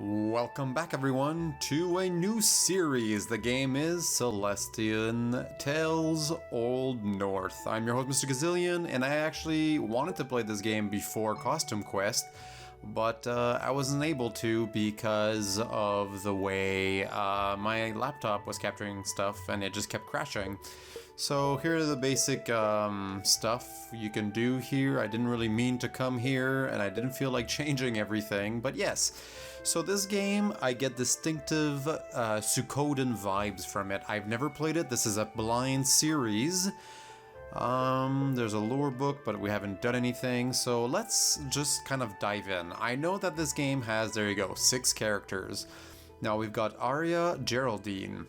Welcome back everyone to a new series. The game is Celestian Tales Old North. I'm your host Mr. Gazillion, and I actually wanted to play this game before Costume Quest, but I wasn't able to because of the way my laptop was capturing stuff and it just kept crashing. So here are the basic stuff you can do here. I didn't really mean to come here and I didn't feel like changing everything, but yes. So this game, I get distinctive Suikoden vibes from it. I've never played it. This is a blind series. There's a lore book, but we haven't done anything. So let's just kind of dive in. I know that this game has, there you go, 6 characters. Now we've got Aria Geraldine.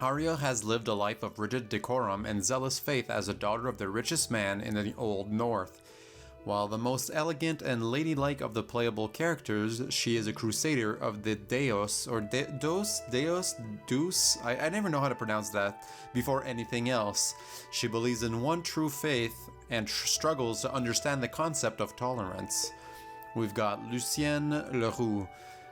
Aria has lived a life of rigid decorum and zealous faith as a daughter of the richest man in the Old North. While the most elegant and ladylike of the playable characters, she is a crusader of the Deus, or Deus, I never know how to pronounce that, before anything else. She believes in one true faith and struggles to understand the concept of tolerance. We've got Lucienne Leroux.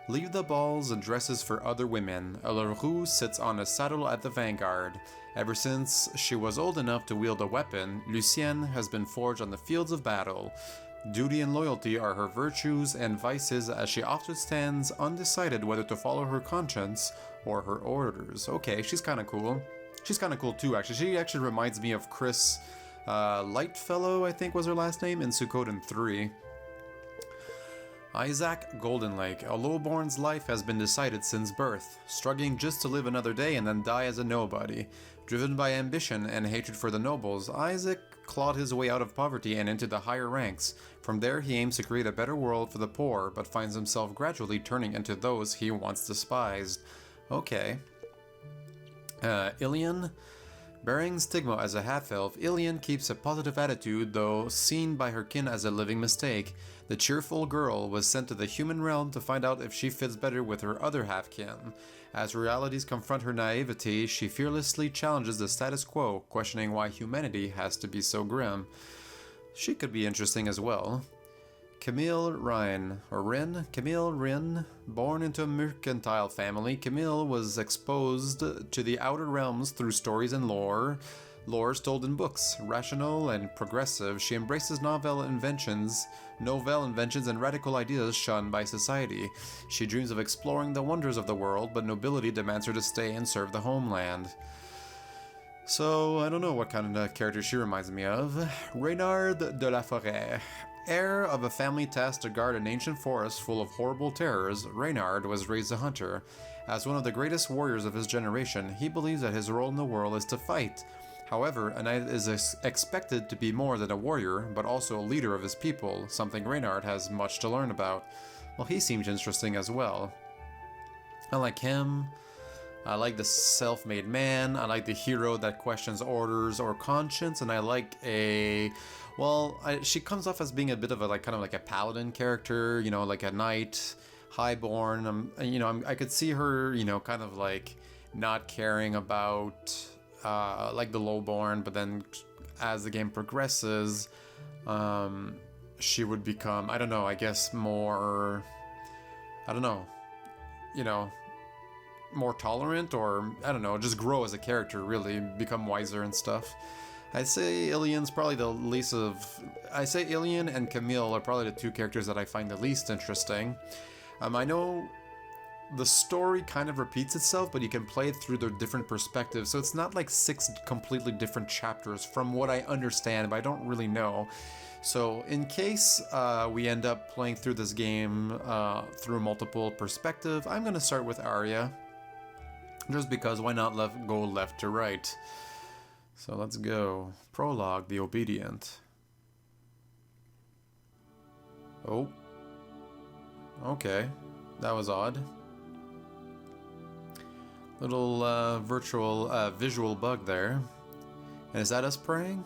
Leave the balls and dresses for other women. Leroux sits on a saddle at the vanguard. Ever since she was old enough to wield a weapon, Lucienne has been forged on the fields of battle. Duty and loyalty are her virtues and vices, as she often stands undecided whether to follow her conscience or her orders. Okay, she's kind of cool. She's kind of cool too, actually. She actually reminds me of Chris Lightfellow, I think was her last name, in Suikoden 3. Isaac Goldenlake. A lowborn's life has been decided since birth, struggling just to live another day and then die as a nobody. Driven by ambition and hatred for the nobles, Isaac clawed his way out of poverty and into the higher ranks. From there he aims to create a better world for the poor, but finds himself gradually turning into those he once despised. Okay. Ilian. Bearing stigma as a half-elf, Ilian keeps a positive attitude, though seen by her kin as a living mistake. The cheerful girl was sent to the human realm to find out if she fits better with her other half-kin. As realities confront her naivety, she fearlessly challenges the status quo, questioning why humanity has to be so grim. She could be interesting as well. Camille Rhine, or Rin? Camille Rin. Born into a mercantile family, Camille was exposed to the outer realms through stories and lore told in books. Rational and progressive, she embraces novel inventions and radical ideas shunned by society. She dreams of exploring the wonders of the world, but nobility demands her to stay and serve the homeland. So, I don't know what kind of character she reminds me of. Reynard de la Forêt. Heir of a family tasked to guard an ancient forest full of horrible terrors, Reynard was raised a hunter. As one of the greatest warriors of his generation, he believes that his role in the world is to fight. However, a knight is expected to be more than a warrior, but also a leader of his people, something Reynard has much to learn about. Well, he seems interesting as well. I like him. I like the self-made man. I like the hero that questions orders or conscience, and I like she comes off as being a bit of a kind of like a paladin character, like a knight, highborn. I could see her, kind of like not caring about like the lowborn, but then as the game progresses, she would become, I don't know, I guess more, more tolerant, or I don't know, just grow as a character, really become wiser and stuff. I'd say Ilian's probably the least of... I say Ilian and Camille are probably the 2 characters that I find the least interesting. I know the story kind of repeats itself, but you can play it through the different perspectives, so it's not like 6 completely different chapters from what I understand, but I don't really know. So in case we end up playing through this game through multiple perspectives, I'm going to start with Aria, just because why not go left to right. So let's go. Prologue, the Obedient. Oh. Okay. That was odd. Little visual bug there. And is that us praying?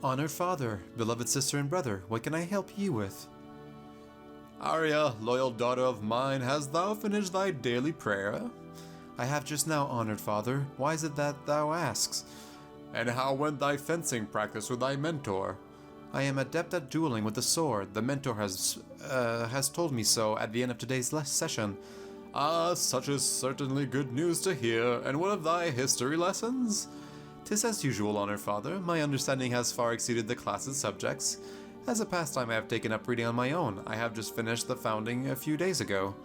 Honored Father, beloved sister and brother, what can I help you with? Aria, loyal daughter of mine, hast thou finished thy daily prayer? I have just now, honored father. Why is it that thou asks? And how went thy fencing practice with thy mentor? I am adept at dueling with the sword. The mentor has told me so at the end of today's session. Ah, such is certainly good news to hear. And what of thy history lessons? 'Tis as usual, Honor Father. My understanding has far exceeded the class's subjects. As a pastime, I have taken up reading on my own. I have just finished the founding a few days ago.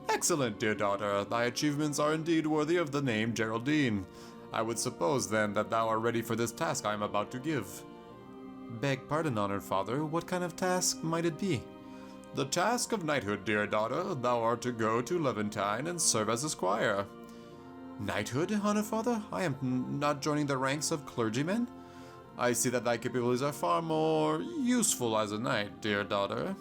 Excellent, dear daughter. Thy achievements are indeed worthy of the name Geraldine. I would suppose, then, that thou art ready for this task I am about to give. Beg pardon, Honored Father. What kind of task might it be? The Task of Knighthood, dear daughter. Thou art to go to Levantine and serve as a squire. Knighthood, Honored Father? I am not joining the ranks of clergymen? I see that thy capabilities are far more useful as a knight, dear daughter.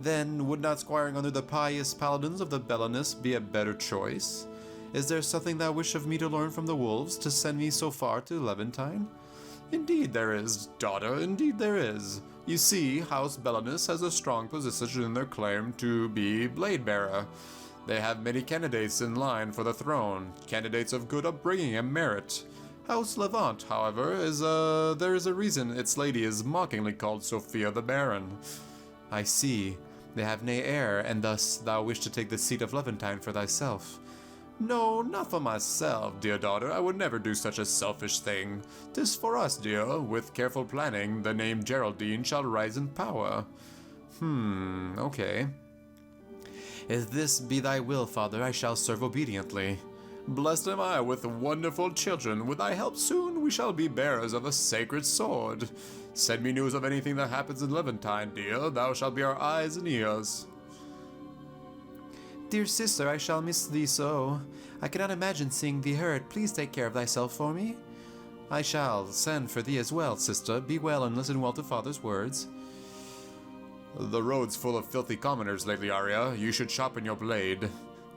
Then would not squiring under the pious paladins of the Belenus be a better choice? Is there something thou wish of me to learn from the wolves to send me so far to Levantine? Indeed there is, daughter, indeed there is. You see, House Belenus has a strong position in their claim to be blade-bearer. They have many candidates in line for the throne, candidates of good upbringing and merit. House Levant, however, there is a reason its lady is mockingly called Sophia the Baron. I see. They have nay heir, and thus thou wish to take the seat of Levantine for thyself. No, not for myself, dear daughter. I would never do such a selfish thing. 'Tis for us, dear. With careful planning, the name Geraldine shall rise in power. Okay. If this be thy will, Father, I shall serve obediently. Blessed am I with wonderful children. With thy help soon we shall be bearers of a sacred sword. Send me news of anything that happens in Levantine, dear. Thou shalt be our eyes and ears. Dear sister, I shall miss thee so. I cannot imagine seeing thee hurt. Please take care of thyself for me. I shall send for thee as well, sister. Be well and listen well to father's words. The road's full of filthy commoners lately, Aria. You should sharpen your blade.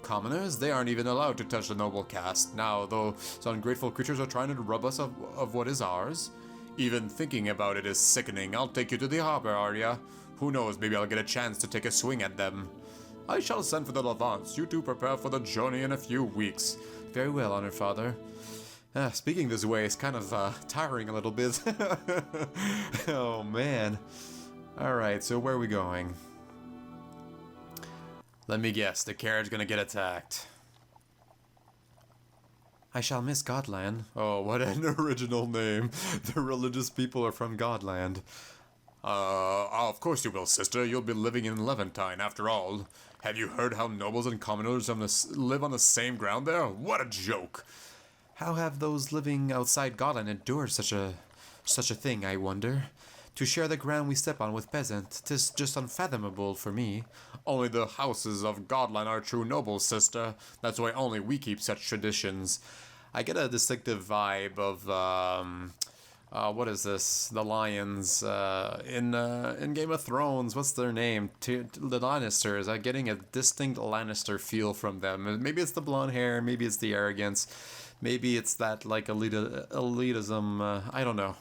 Commoners? They aren't even allowed to touch the noble caste. Now, those ungrateful creatures are trying to rob us of what is ours. Even thinking about it is sickening. I'll take you to the harbor, Aria. Who knows, maybe I'll get a chance to take a swing at them. I shall send for the Levants. You two prepare for the journey in a few weeks. Very well, Honored Father. Speaking this way is kind of tiring a little bit. Oh, man. Alright, so where are we going? Let me guess, the carriage gonna get attacked. I shall miss Godland. Oh, what an original name. The religious people are from Godland. Of course you will, sister. You'll be living in Levantine, after all. Have you heard how nobles and commoners live on the same ground there? What a joke! How have those living outside Godland endured such a thing, I wonder? To share the ground we step on with peasants, 'tis just unfathomable for me. Only the houses of Godland are true nobles, sister. That's why only we keep such traditions. I get a distinctive vibe of, what is this? The Lions, in Game of Thrones. What's their name? The Lannisters. I'm getting a distinct Lannister feel from them. Maybe it's the blonde hair, maybe it's the arrogance, maybe it's that, like, elitism, I don't know.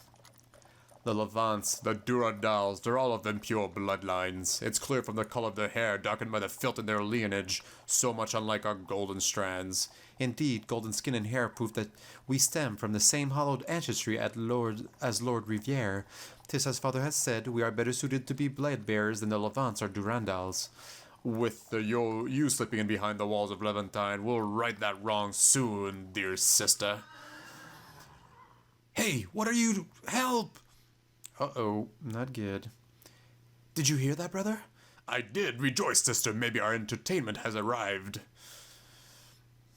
The Levants, the Durandals, they're all of them pure bloodlines. It's clear from the color of their hair, darkened by the filth in their lineage, so much unlike our golden strands. Indeed, golden skin and hair prove that we stem from the same hallowed ancestry as Lord Riviere. 'Tis as father has said, we are better suited to be blade bearers than the Levants or Durandals. With you slipping in behind the walls of Levantine, we'll right that wrong soon, dear sister. Hey, what are you? Help! Uh-oh, not good. Did you hear that, brother? I did. Rejoice, sister. Maybe our entertainment has arrived.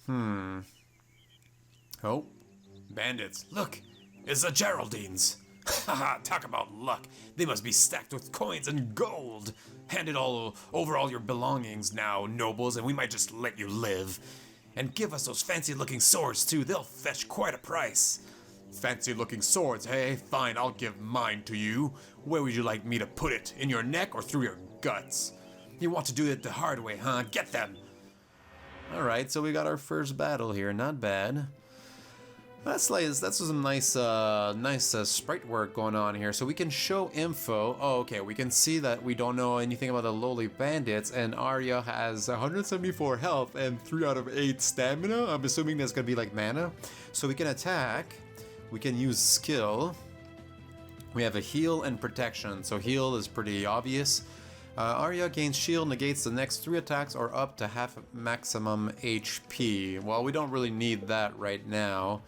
Oh, bandits. Look, it's the Geraldines. Haha, talk about luck. They must be stacked with coins and gold. Hand it all over all your belongings now, nobles, and we might just let you live. And give us those fancy-looking swords, too. They'll fetch quite a price. Fancy-looking swords, hey? Fine, I'll give mine to you. Where would you like me to put it? In your neck or through your guts? You want to do it the hard way, huh? Get them! Alright, so we got our first battle here. Not bad. That's some nice sprite work going on here. So we can show info. Oh, okay, we can see that we don't know anything about the lowly bandits, and Aria has 174 health and 3 out of 8 stamina. I'm assuming that's gonna be like mana. So we can attack. We can use skill. We have a heal and protection, so heal is pretty obvious. Aria gains shield, negates the next 3 attacks or up to half maximum HP. Well, we don't really need that right now.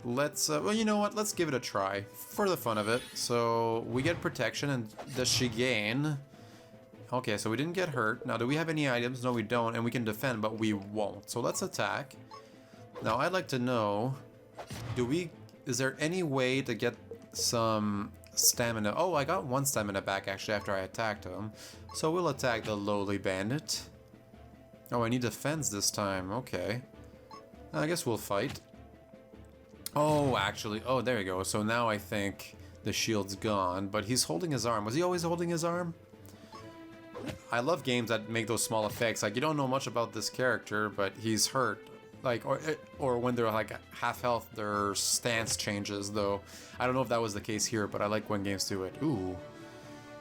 Let's, well, you know what? Let's give it a try for the fun of it. So we get protection, and does she gain? Okay, so we didn't get hurt. Now, do we have any items? No, we don't, and we can defend, but we won't. So let's attack. Now, I'd like to know, is there any way to get some stamina? Oh, I got 1 stamina back actually after I attacked him. So we'll attack the lowly bandit. Oh, I need defense this time. Okay. I guess we'll fight. Oh, actually, oh, there you go. So now I think the shield's gone, but he's holding his arm. Was he always holding his arm? I love games that make those small effects. Like, you don't know much about this character, but he's hurt. Like, or when they're like half health, their stance changes, though. I don't know if that was the case here, but I like when games do it. Ooh.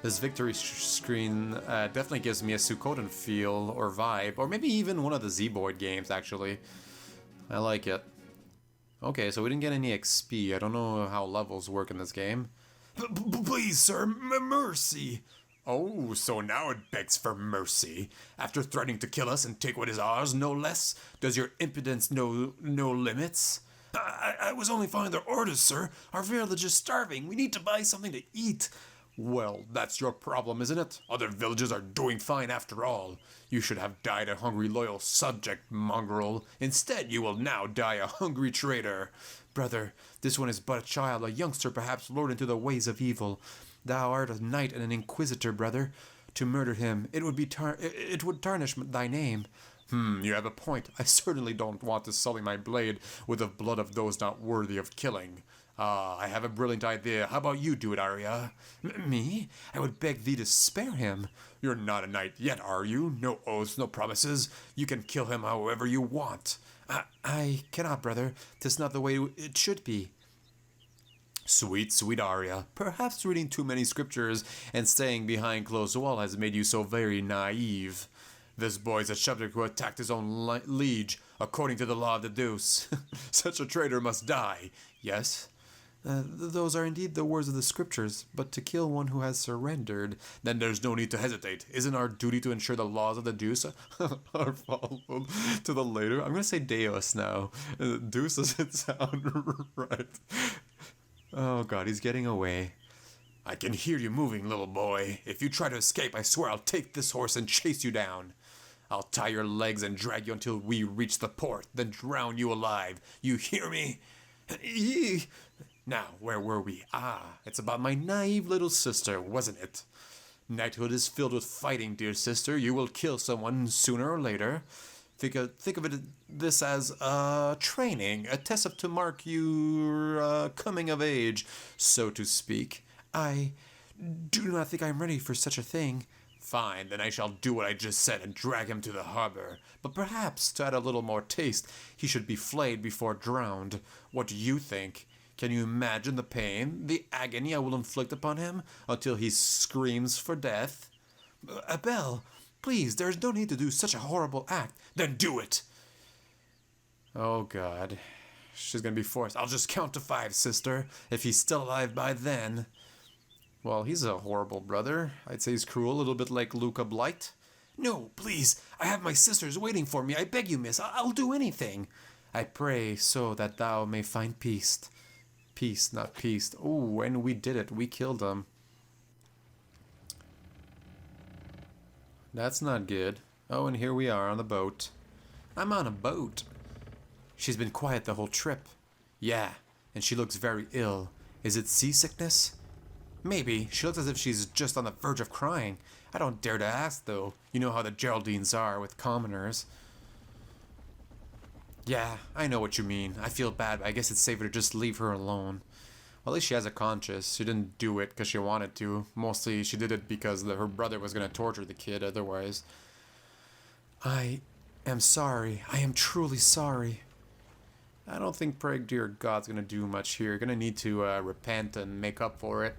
This victory screen definitely gives me a Suikoden feel or vibe, or maybe even one of the Z-Boyd games, actually. I like it. Okay, so we didn't get any XP. I don't know how levels work in this game. Please, sir, mercy. Oh, so now it begs for mercy. After threatening to kill us and take what is ours, no less, does your impudence know no limits? I was only following their orders, sir. Our village is starving. We need to buy something to eat. Well, that's your problem, isn't it? Other villages are doing fine after all. You should have died a hungry loyal subject, mongrel. Instead, you will now die a hungry traitor. Brother, this one is but a child, a youngster perhaps lured into the ways of evil. Thou art a knight and an inquisitor, brother. To murder him, it would tarnish thy name. You have a point. I certainly don't want to sully my blade with the blood of those not worthy of killing. I have a brilliant idea. How about you do it, Aria? Me? I would beg thee to spare him. You're not a knight yet, are you? No oaths, no promises. You can kill him however you want. I cannot, brother. 'Tis not the way it should be. Sweet, sweet Aria. Perhaps reading too many scriptures and staying behind closed wall has made you so very naive. This boy's a subject who attacked his own liege, according to the law of the deuce. Such a traitor must die. Yes? Those are indeed the words of the scriptures, but to kill one who has surrendered, then there's no need to hesitate. Isn't our duty to ensure the laws of the deuce are followed to the later? I'm going to say Deus now. Deuce doesn't sound right. Oh god, he's getting away. I can hear you moving, little boy. If you try to escape, I swear I'll take this horse and chase you down. I'll tie your legs and drag you until we reach the port, then drown you alive. You hear me? Now, where were we? It's about my naive little sister, wasn't it? Knighthood is filled with fighting, dear sister. You will kill someone sooner or later. Think of this as training, a test to mark your coming of age, so to speak. I do not think I'm ready for such a thing. Fine, then I shall do what I just said and drag him to the harbor. But perhaps, to add a little more taste, he should be flayed before drowned. What do you think? Can you imagine the pain, the agony I will inflict upon him until he screams for death? Abel, please, there is no need to do such a horrible act. Then do it! Oh, God. She's gonna be forced. I'll just count to 5, sister, if he's still alive by then. Well, he's a horrible brother. I'd say he's cruel, a little bit like Luca Blight. No, please, I have my sisters waiting for me. I beg you, miss, I'll do anything. I pray so that thou may find peace. Peace, not peace. Oh, and we did it. We killed him. That's not good. Oh, and here we are on the boat. I'm on a boat. She's been quiet the whole trip. Yeah, and she looks very ill. Is it seasickness? Maybe. She looks as if she's just on the verge of crying. I don't dare to ask, though. You know how the Geraldines are with commoners. Yeah, I know what you mean. I feel bad, but I guess it's safer to just leave her alone. Well, at least she has a conscience. She didn't do it because she wanted to. Mostly, she did it because her brother was going to torture the kid otherwise. I am sorry. I am truly sorry. I don't think Preg Dear God's going to do much here. You're going to need to repent and make up for it.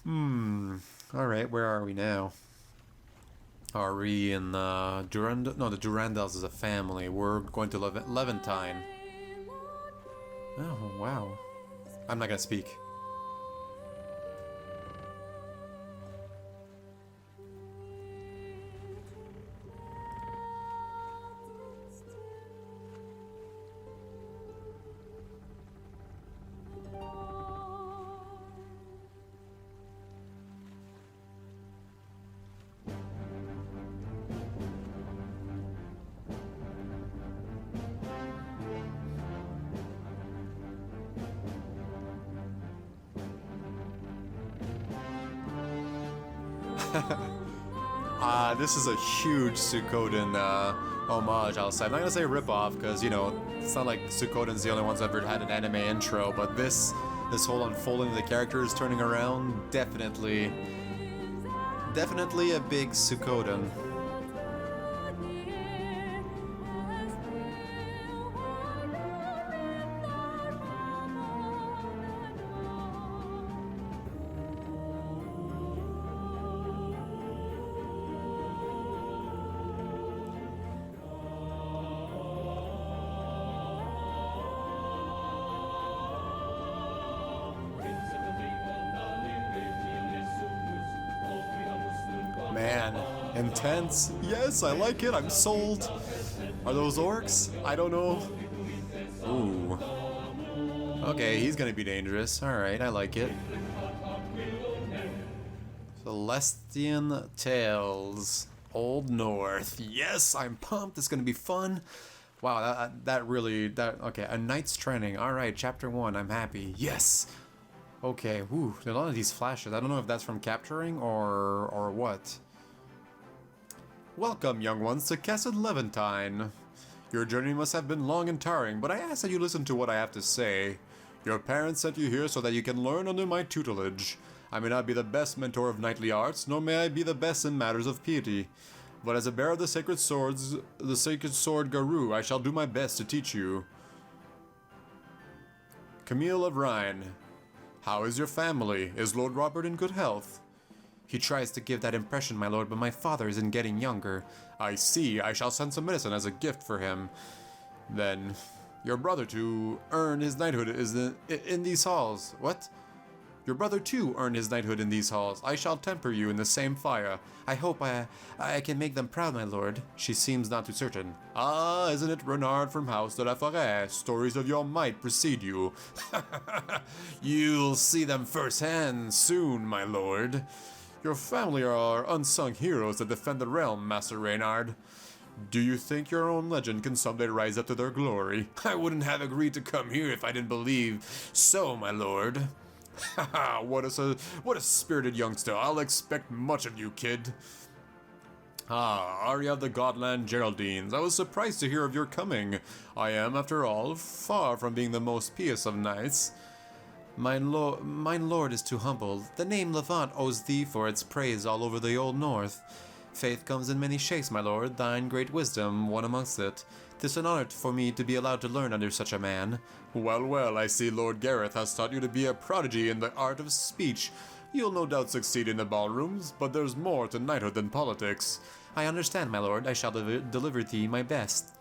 Alright, where are we now? Are we in Durand? No, the Durandals is a family. We're going to Levantine. Oh, wow. I'm not gonna speak. This is a huge Suikoden homage, I'll say. I'm not gonna say ripoff, because, you know, it's not like Suikoden's the only ones ever had an anime intro, but this whole unfolding of the characters turning around, definitely a big Suikoden. Man, intense. Yes, I like it. I'm sold. Are those orcs? I don't know. Ooh. Okay, he's gonna be dangerous. Alright, I like it. Celestian Tales. Old North. Yes, I'm pumped. It's gonna be fun. Wow, that really... Okay, A Knight's Training. Alright, Chapter 1. I'm happy. Yes! Okay, whew, a lot of these flashes. I don't know if that's from capturing or what. Welcome, young ones, to Castle Levantine. Your journey must have been long and tiring, but I ask that you listen to what I have to say. Your parents sent you here so that you can learn under my tutelage. I may not be the best mentor of knightly arts, nor may I be the best in matters of piety. But as a bearer of the sacred swords, the sacred sword Garou, I shall do my best to teach you. Camille of Rhine. How is your family? Is Lord Robert in good health? He tries to give that impression, my lord, but my father isn't getting younger. I see. I shall send some medicine as a gift for him. Then, your brother to earn his knighthood is in these halls. What? Your brother too earned his knighthood in these halls. I shall temper you in the same fire. I hope I can make them proud, my lord. She seems not too certain. Ah, isn't it Renard from House de la Forêt? Stories of your might precede you. You'll see them firsthand soon, my lord. Your family are unsung heroes that defend the realm, Master Reynard. Do you think your own legend can someday rise up to their glory? I wouldn't have agreed to come here if I didn't believe so, my lord. Haha, what a spirited youngster. I'll expect much of you, kid. Ah, Aria of the Godland Geraldines. I was surprised to hear of your coming. I am, after all, far from being the most pious of knights. Mine lord is too humble. The name Levant owes thee for its praise all over the old north. Faith comes in many shapes, my lord, thine great wisdom, one amongst it. 'Tis an honor for me to be allowed to learn under such a man. Well, well, I see Lord Gareth has taught you to be a prodigy in the art of speech. You'll no doubt succeed in the ballrooms, but there's more to knighthood than politics. I understand, my lord. I shall deliver thee my best.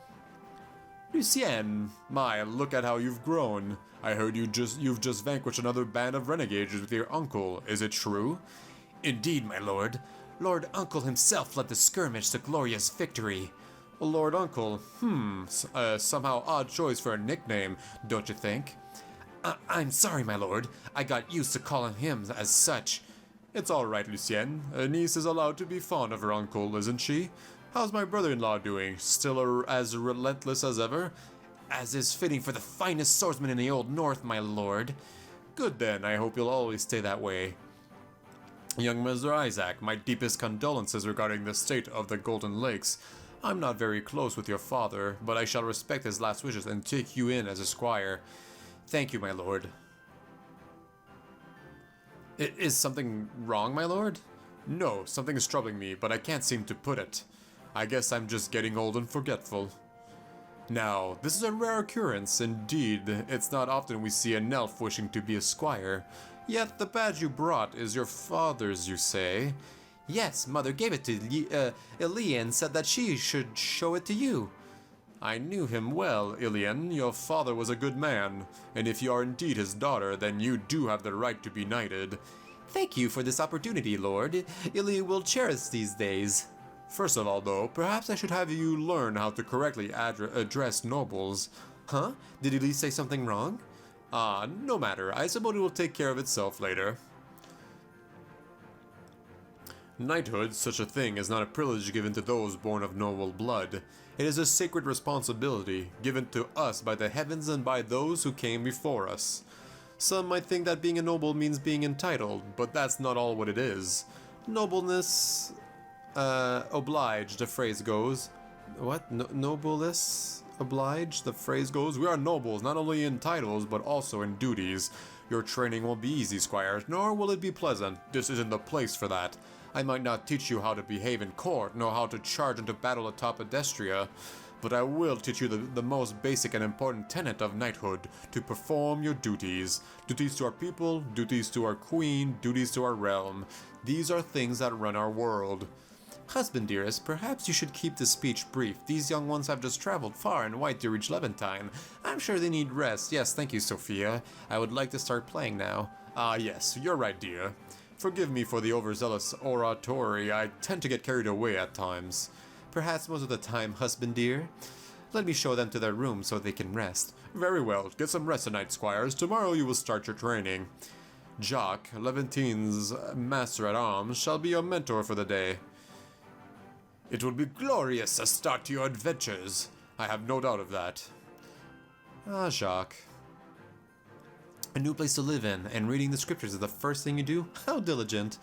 Lucien, my, look at how you've grown. I heard you've just vanquished another band of renegades with your uncle. Is it true? Indeed, my lord. Lord Uncle himself led the skirmish to glorious victory. Lord Uncle, somehow odd choice for a nickname, don't you think? I'm sorry, my lord. I got used to calling him as such. It's all right, Lucien. A niece is allowed to be fond of her uncle, isn't she? How's my brother-in-law doing? Still as relentless as ever? As is fitting for the finest swordsman in the Old North, my lord. Good then, I hope you'll always stay that way. Young Mr. Isaac, my deepest condolences regarding the state of the Golden Lakes. I'm not very close with your father, but I shall respect his last wishes and take you in as a squire. Thank you, my lord. Is something wrong, my lord? No, something is troubling me, but I can't seem to put it. I guess I'm just getting old and forgetful. Now, this is a rare occurrence, indeed. It's not often we see an elf wishing to be a squire. Yet the badge you brought is your father's, you say? Yes, mother gave it to Elie and said that she should show it to you. I knew him well, Ilian. Your father was a good man, and if you are indeed his daughter, then you do have the right to be knighted. Thank you for this opportunity, Lord. Ili will cherish these days. First of all, though, perhaps I should have you learn how to correctly address nobles. Huh? Did Ili say something wrong? No matter. I suppose it will take care of itself later. Knighthood, such a thing, is not a privilege given to those born of noble blood. It is a sacred responsibility, given to us by the heavens and by those who came before us. Some might think that being a noble means being entitled, but that's not all what it is. Nobleness, obliged, the phrase goes. What? Nobleness, obliged, the phrase goes. We are nobles, not only in titles, but also in duties. Your training won't be easy, squires, nor will it be pleasant. This isn't the place for that. I might not teach you how to behave in court, nor how to charge into battle atop Pedestria, but I will teach you the most basic and important tenet of knighthood, to perform your duties. Duties to our people, duties to our queen, duties to our realm. These are things that run our world. Husband, dearest, perhaps you should keep this speech brief. These young ones have just traveled far and wide to reach Levantine. I'm sure they need rest. Yes, thank you, Sophia. I would like to start playing now. Yes, you're right, dear. Forgive me for the overzealous oratory. I tend to get carried away at times. Perhaps most of the time, husband dear. Let me show them to their room so they can rest. Very well. Get some rest tonight, squires. Tomorrow you will start your training. Jacques, Levantine's master-at-arms, shall be your mentor for the day. It will be glorious to start your adventures. I have no doubt of that. Jacques. A new place to live in, and reading the scriptures is the first thing you do? How diligent.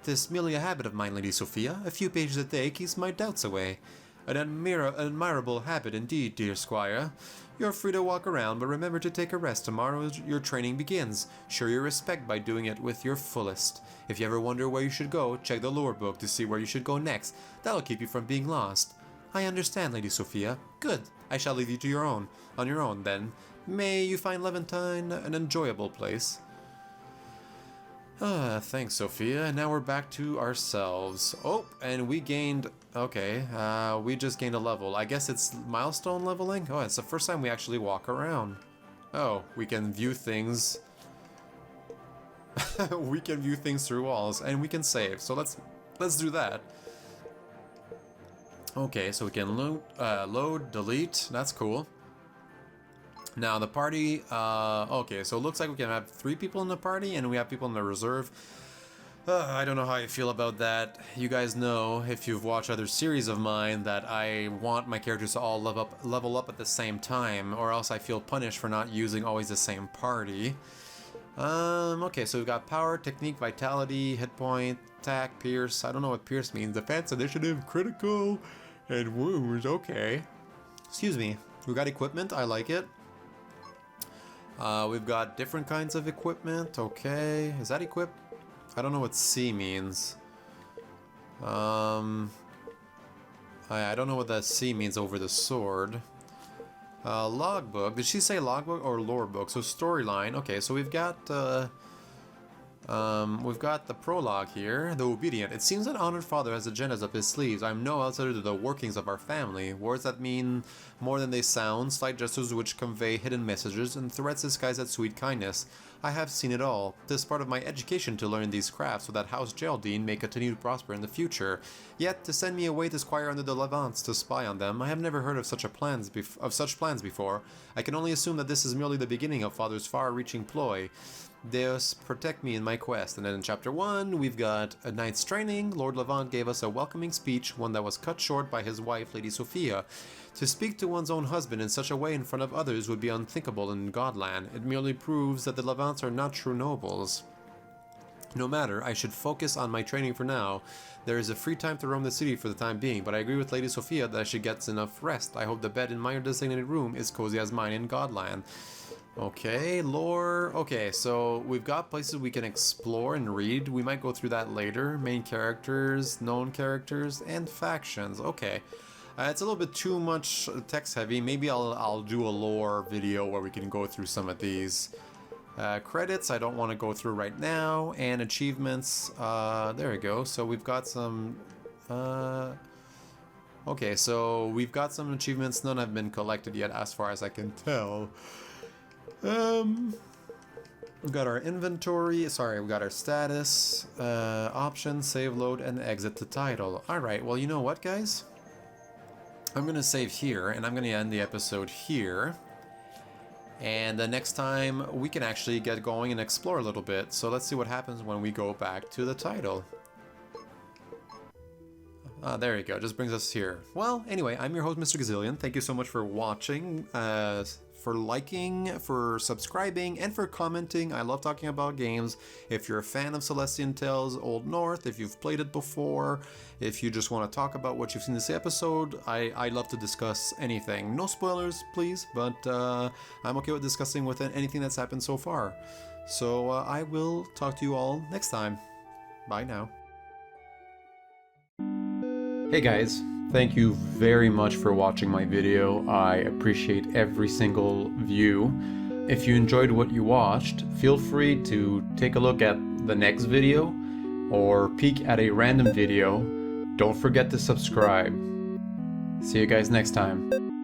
'Tis merely a habit of mine, Lady Sophia. A few pages a day keeps my doubts away. An admirable habit indeed, dear squire. You're free to walk around, but remember to take a rest. Tomorrow your training begins. Show your respect by doing it with your fullest. If you ever wonder where you should go, check the lore book to see where you should go next. That'll keep you from being lost. I understand, Lady Sophia. Good. I shall leave you to on your own, then. May you find Levantine an enjoyable place. Thanks, Sophia. Now we're back to ourselves. Oh, and we gained... Okay, we just gained a level. I guess it's milestone leveling? Oh, it's the first time we actually walk around. Oh, we can view things... we can view things through walls, and we can save. So let's do that. Okay, so we can load, delete. That's cool. Now the party, okay, so it looks like we can have 3 people in the party and we have people in the reserve. I don't know how you feel about that. You guys know, if you've watched other series of mine, that I want my characters to all level up at the same time, or else I feel punished for not using always the same party. Okay, so we've got power, technique, vitality, hit point, attack, pierce. I don't know what pierce means. Defense, initiative, critical, and wounds. Okay. Excuse me. We've got equipment. I like it. We've got different kinds of equipment. Okay, is that equipped? I don't know what C means. I don't know what that C means over the sword. Logbook. Did she say logbook or lore book? So storyline. Okay, so we've got the prologue here. The obedient. It seems that honored father has agendas up his sleeves. I'm no outsider to the workings of our family. Words that mean more than they sound, slight gestures which convey hidden messages, and threats disguised as sweet kindness. I have seen it all. This part of my education to learn these crafts so that House Geraldine may continue to prosper in the future. Yet, to send me away to squire under the Levants to spy on them, I have never heard of such plans before. I can only assume that this is merely the beginning of father's far-reaching ploy. Deus protect me in my quest. And then in chapter 1, we've got a knight's training. Lord Levant gave us a welcoming speech, one that was cut short by his wife, Lady Sophia. To speak to one's own husband in such a way in front of others would be unthinkable in Godland. It merely proves that the Levants are not true nobles. No matter, I should focus on my training for now. There is a free time to roam the city for the time being, but I agree with Lady Sophia that I should get enough rest. I hope the bed in my designated room is cozy as mine in Godland. Okay, lore. Okay, so we've got places we can explore and read. We might go through that later. Main characters, known characters, and factions. Okay. It's a little bit too much text heavy. Maybe I'll do a lore video where we can go through some of these. Credits, I don't want to go through right now. And achievements, there we go. So we've got some... Okay, so we've got some achievements. None have been collected yet, as far as I can tell. We've got our inventory. Sorry, we got our status, options, save, load, and exit to title. All right. Well, you know what, guys? I'm gonna save here, and I'm gonna end the episode here. And the next time we can actually get going and explore a little bit. So let's see what happens when we go back to the title. There you go, just brings us here. Well, anyway, I'm your host, Mr. Gazillion. Thank you so much for watching, for liking, for subscribing, and for commenting. I love talking about games. If you're a fan of Celestian Tales Old North, if you've played it before, if you just want to talk about what you've seen this episode, I love to discuss anything. No spoilers, please, but I'm okay with discussing with anything that's happened so far. So I will talk to you all next time. Bye now. Hey guys, thank you very much for watching my video. I appreciate every single view. If you enjoyed what you watched, feel free to take a look at the next video or peek at a random video. Don't forget to subscribe. See you guys next time.